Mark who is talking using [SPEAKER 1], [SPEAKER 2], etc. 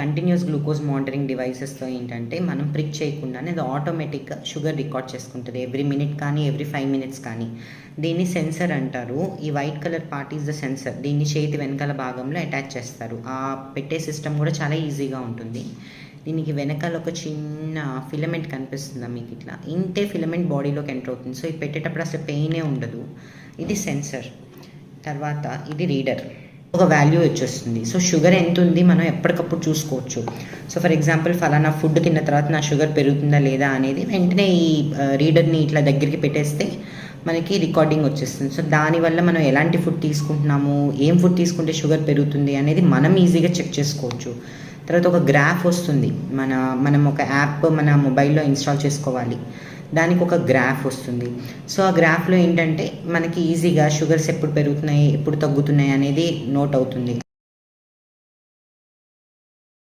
[SPEAKER 1] Continuous glucose monitoring డివైసెస్తో ఏంటంటే మనం prick చేయకుండానే అది ఆటోమేటిక్గా షుగర్ రికార్డ్ చేసుకుంటుంది ఎవ్రీ మినిట్ కానీ ఎవ్రీ 5 minutes కానీ. దీన్ని సెన్సర్ అంటారు. ఈ white colour part is the sensor. దీన్ని చేతి వెనకాల భాగంలో అటాచ్ చేస్తారు. ఆ పెట్టే సిస్టమ్ కూడా చాలా ఈజీగా ఉంటుంది. దీనికి వెనకాల ఒక చిన్న ఫిలమెంట్ కనిపిస్తుందా మీకు, ఇట్లా ఇంతే ఫిలమెంట్ బాడీలోకి ఎంటర్ అవుతుంది. సో ఇది పెట్టేటప్పుడు అసలు పెయినే ఉండదు. ఇది సెన్సర్. తర్వాత ఇది రీడర్. ఒక వాల్యూ వచ్చేస్తుంది. సో షుగర్ ఎంత ఉంది మనం ఎప్పటికప్పుడు చూసుకోవచ్చు. సో ఫర్ ఎగ్జాంపుల్ ఫలానా ఫుడ్ తిన్న తర్వాత నా షుగర్ పెరుగుతుందా లేదా అనేది వెంటనే ఈ రీడర్ని ఇట్లా దగ్గరికి పెట్టేస్తే మనకి రికార్డింగ్ వచ్చేస్తుంది. సో దానివల్ల మనం ఎలాంటి ఫుడ్ తీసుకుంటున్నాము, ఏం ఫుడ్ తీసుకుంటే షుగర్ పెరుగుతుంది అనేది మనం ఈజీగా చెక్ చేసుకోవచ్చు. తర్వాత ఒక గ్రాఫ్ వస్తుంది. మనం ఒక యాప్ మన మొబైల్లో ఇన్స్టాల్ చేసుకోవాలి, దానికి ఒక గ్రాఫ్ వస్తుంది. సో ఆ గ్రాఫ్లో ఏంటంటే మనకి ఈజీగా షుగర్స్ ఎప్పుడు పెరుగుతున్నాయి ఎప్పుడు తగ్గుతున్నాయి అనేది నోట్ అవుతుంది.